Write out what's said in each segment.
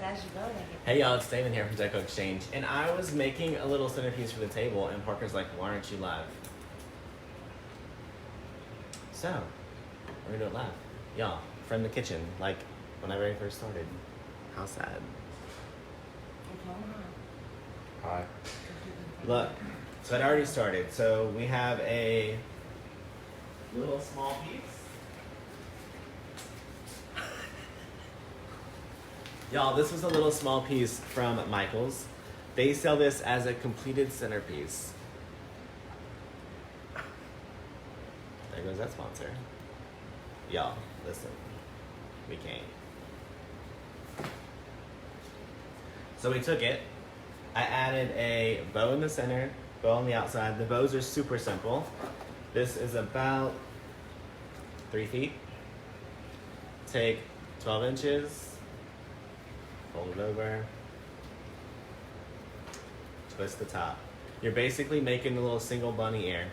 as you go. Like Hey y'all, it's Damon here from DecoExchange, and I was making a little centerpiece for the table, and Parker's like, "Why aren't you live?" So, we're gonna do it live, y'all, from the kitchen, like when I very first started. How sad. Hi. Look, so it already started. So we have a little small piece. Y'all, this was a little small piece from Michael's. They sell this as a completed centerpiece. There goes that sponsor. Y'all, listen, we came. So we took it. I added a bow in the center, bow on the outside. The bows are super simple. This is about 3 feet. Take 12 inches, fold it over, twist the top. You're basically making a little single bunny ear.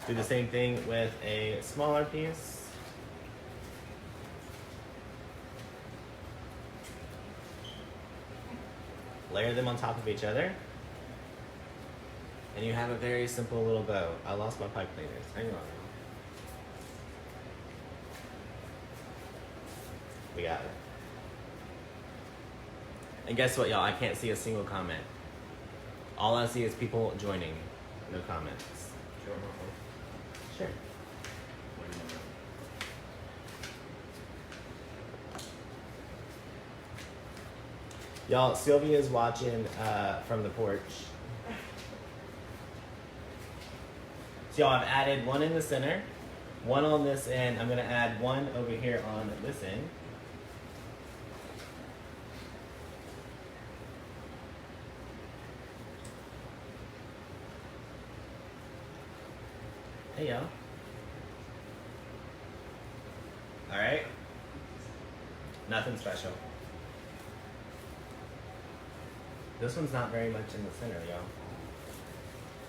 Do the same thing with a smaller piece. Layer them on top of each other. And you have a very simple little bow. I lost my pipe cleaners. Hang on. We got it. And guess what, y'all? I can't see a single comment. All I see is people joining. No comments. Sure. Y'all, Sylvia's watching from the porch. So y'all, I've added one in the center, one on this end. I'm gonna add one over here on this end. Hey y'all. All right. Nothing special. This one's not very much in the center, y'all.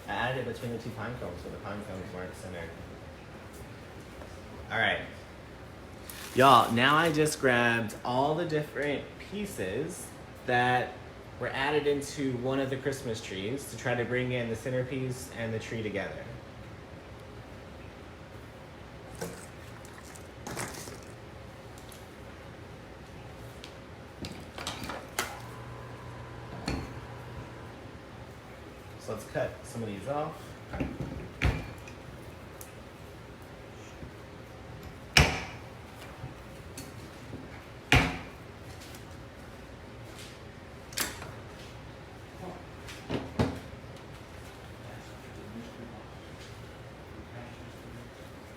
I added it between the two pine cones, so the pine cones weren't centered. All right. Y'all, now I just grabbed all the different pieces that were added into one of the Christmas trees to try to bring in the centerpiece and the tree together. So let's cut some of these off.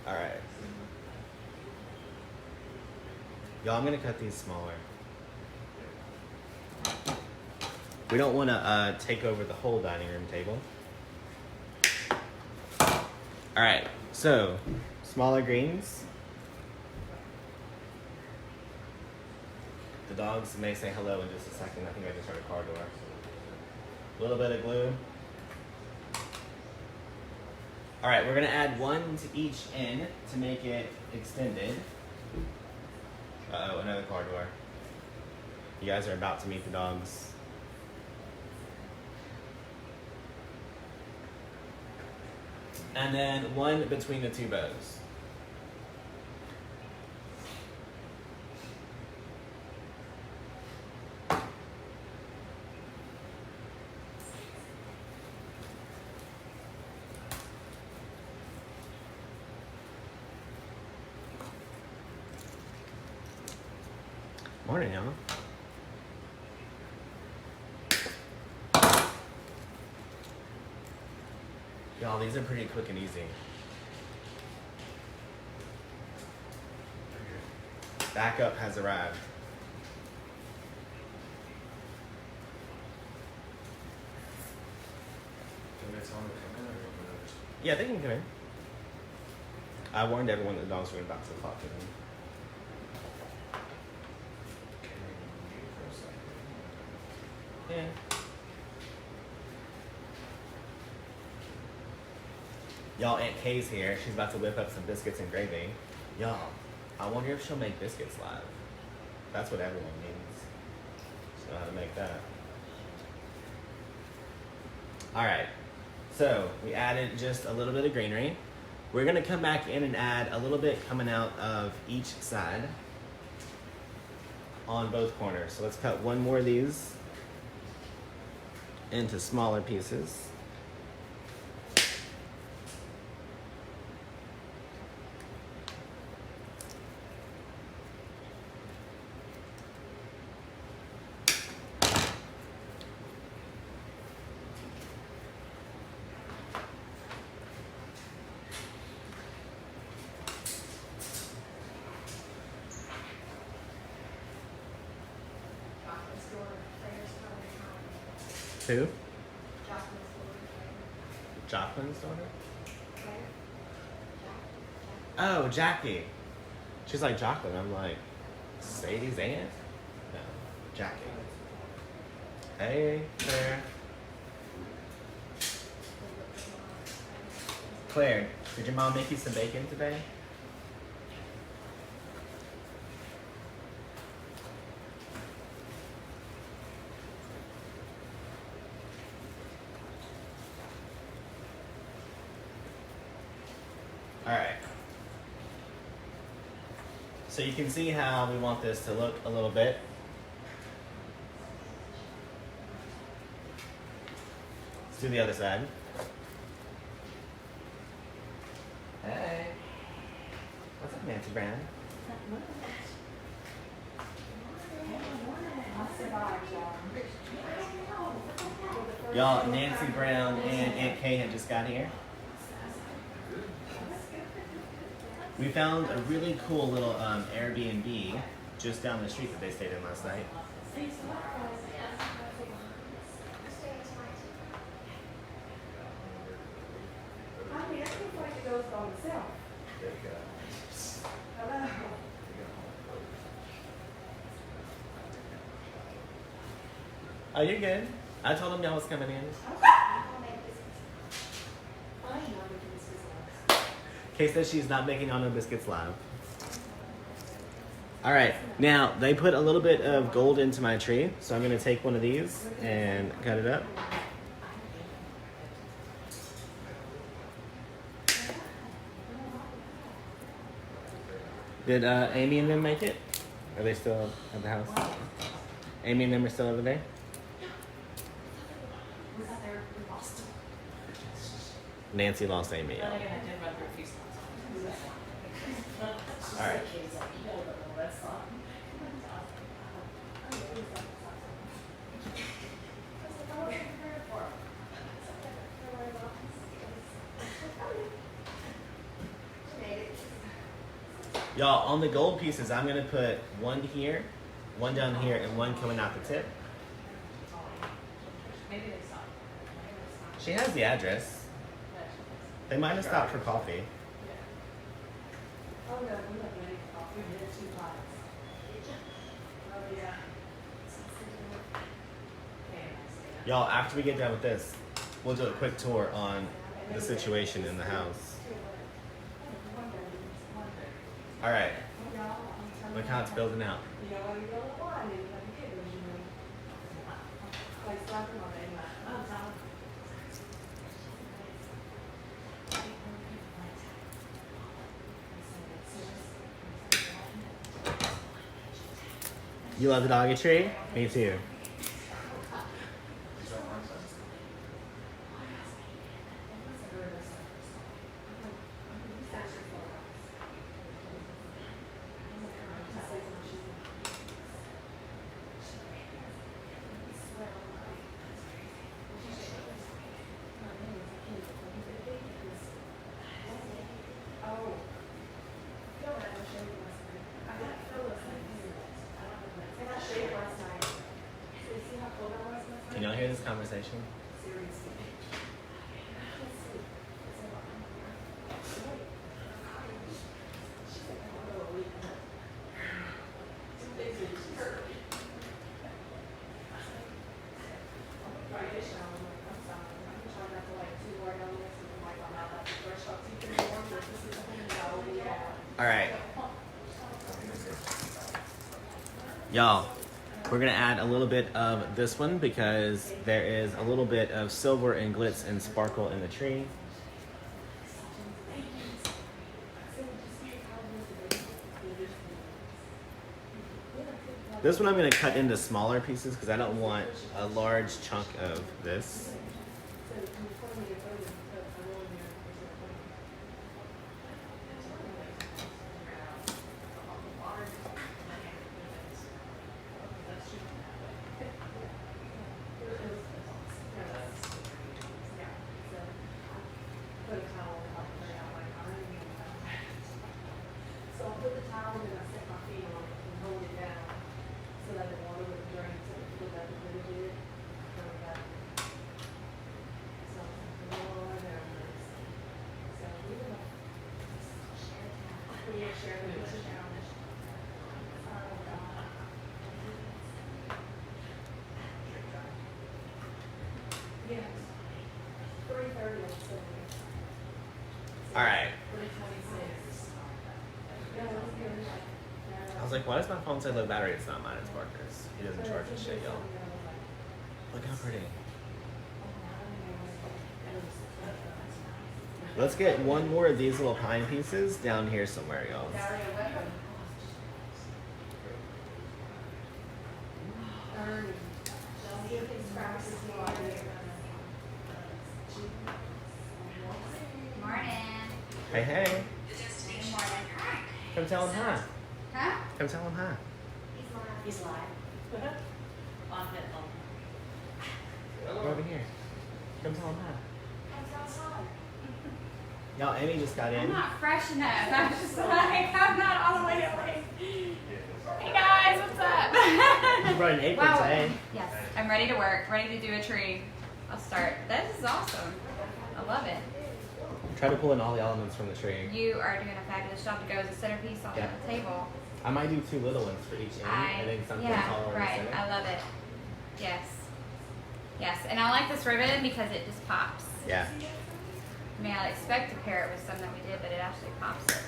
All right. Y'all, I'm gonna cut these smaller. We don't want to take over the whole dining room table. All right, so smaller greens. The dogs may say hello in just a second. I think I just heard a car door. A little bit of glue. All right, we're gonna add one to each end to make it extended. Uh-oh, another car door. You guys are about to meet the dogs. And then one between the two bows. Morning, y'all. Y'all, these are pretty quick and easy. Backup has arrived. Yeah, they can come in. I warned everyone that the dogs were about to talk to them. Yeah. Y'all, Aunt Kay's here. She's about to whip up some biscuits and gravy. Y'all, I wonder if she'll make biscuits live. That's what everyone needs. So how to make that. All right, so we added just a little bit of greenery. We're gonna come back in and add a little bit coming out of each side on both corners. So let's cut one more of these into smaller pieces. Who? Jocelyn's daughter? Oh, Jackie. She's like Jocelyn. I'm like, Sadie's aunt? No, Jackie. Hey, Claire. Claire, did your mom make you some bacon today? All right. So you can see how we want this to look a little bit. Let's do the other side. Hey. What's up, Nancy Brown? Y'all, Nancy Brown and Aunt Kay had just got here. We found a really cool little Airbnb just down the street that they stayed in last night. Oh, you're good. I told them y'all was coming in. Kay says she's not making on no biscuits live. All right, now they put a little bit of gold into my tree, so I'm gonna take one of these and cut it up. Did Amy and them make it? Are they still at the house? Amy and them are still over there? Nancy lost Amy. Y'all. All right. Y'all, on the gold pieces, I'm gonna put one here, one down here, and one coming out the tip. She has the address. They might have stopped for coffee. Oh, no, we have made coffee. We did 2 pots. Oh, yeah. Y'all, after we get done with this, we'll do a quick tour on the situation in the house. All right. Look how it's building out. You love the doggy tree? Me too. Can y'all hear this conversation? All right. Y'all, we're gonna add a little bit of this one because there is a little bit of silver and glitz and sparkle in the tree. This one I'm gonna cut into smaller pieces because I don't want a large chunk of this. All right. I was like, why does my phone say low battery? It's not mine, it's Parker's. He doesn't charge his shit, y'all. Look how pretty. Let's get one more of these little pine pieces down here somewhere, y'all. Morning. Hey, hey. Good morning. Come tell him hi. Huh? Come tell him hi. He's live. On Go over here. Come tell him hi. Y'all, Amy just got I'm in. not fresh enough. I'm just like, I'm not all the way awake. Hey guys, what's up? You brought an apron Wow. today. Yes, I'm ready to work, ready to do a tree. I'll start. This is awesome. I love it. Try to pull in all the elements from the tree. You are doing a fabulous job to go as a centerpiece on Yeah. the table. I might do two little ones for each end. I think something taller in the right. center. I love it. Yes. Yes, and I like this ribbon because it just pops. Yeah. I mean, I expect to pair it with some that we did, but it actually pops it.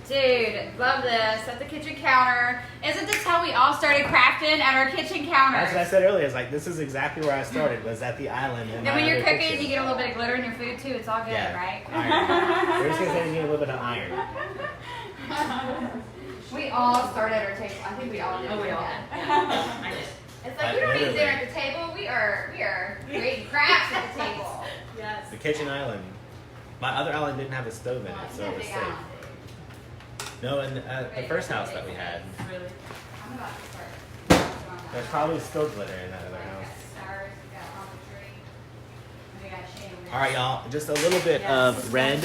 Dude, love this. At the kitchen counter. Isn't this how we all started crafting at our kitchen counter? That's what I said earlier. It's like, this is exactly where I started, was at the island. In Then my when you're other cooking, kitchen. you get a little bit of glitter in your food too. It's all good, Yeah. right? Iron. We're just going to say you need a little bit of iron. We all started at our table. I think we all did. Oh, we all that. did. I did. It's like we don't eat dinner at the table. We are creating crafts at the table. Yes. The kitchen island. My other island didn't have a stove in it, so it was safe. No, in the first house that we had, Really? I'm about to start. there's probably still glitter in that other house. Stars, we got on the tree. We got shade. All right, y'all. Just a little bit of red.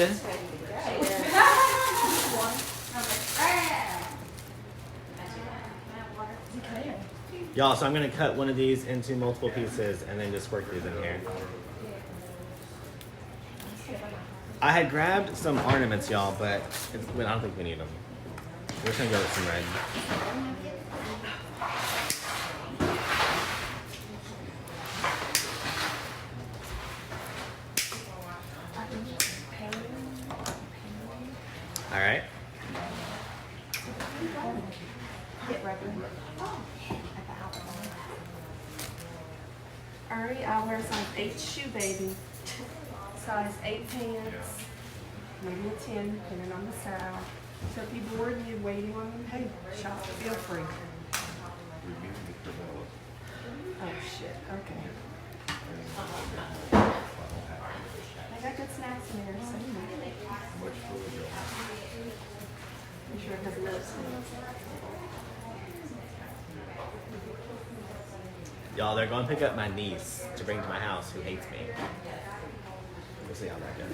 Y'all, so I'm going to cut one of these into multiple pieces and then just work these in here. I had grabbed some ornaments, y'all, but I don't think we need them. We're just going to go with some red. All right. Alright, I'll wear size 8 shoe baby, size 8 pants, maybe a 10, depending on the style. So if you're bored and you're waiting on the table, shop, feel free. Oh shit, okay. I got good snacks in there, so you know. I'm sure it has little snacks. Y'all, they're going to pick up my niece to bring to my house who hates me. We'll see how that goes.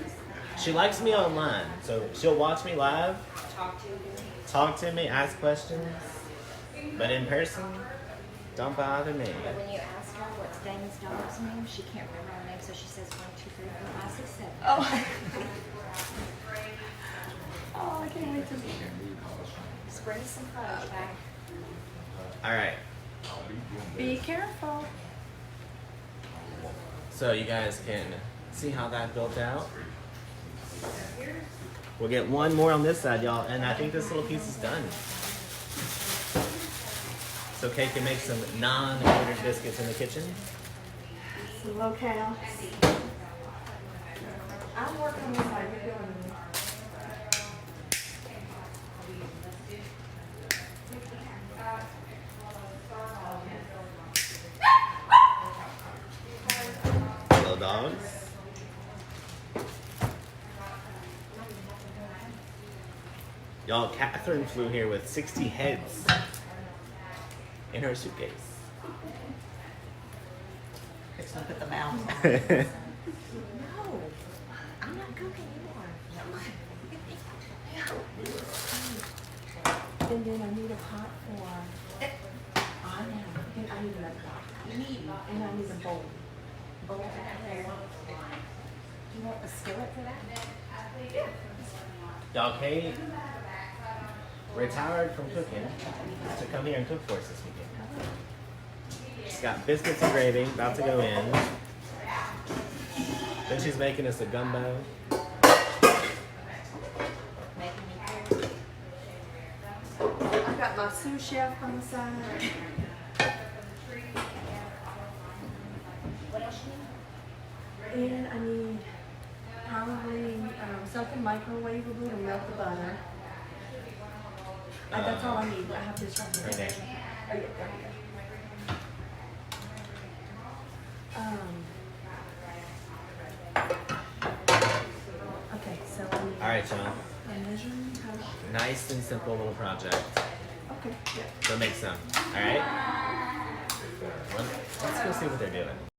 She likes me online, so she'll watch me live, talk to me, ask questions, but in person, don't bother me. But when you ask her what's Damon's dog's name, she can't remember her name, so she says 1, 2, 3, 4, 5, 6, 7. Oh. Oh, I can't wait to meet her. Spring some fudge back. All right. Be careful. So you guys can see how that built out. We'll get one more on this side, y'all, and I think this little piece is done. So Kate can make some non-ordered biscuits in the kitchen. Some locales. I'll work on this side. You're doing it. Hello, dogs. Y'all, Catherine flew here with 60 heads in her suitcase. Let's not put the mouth on. No, I'm not cooking anymore. And then I need a pot for. I know. And I need another pot. And I need a bowl. Bowl back there. Do you want a skillet for that? Y'all, Kate retired from cooking to come here and cook for us this weekend. She's got biscuits and gravy about to go in. Then she's making us a gumbo. Making me I've got my sous chef on the side. What else you need? And I need probably something microwavable to melt the butter. That's all I need. I have this right Right here. there. Oh, yeah, there we go. Okay, so I need All right, y'all. a measuring cup. Nice and simple little project. Okay, yeah. Go make some. All right. Let's go see what they're doing.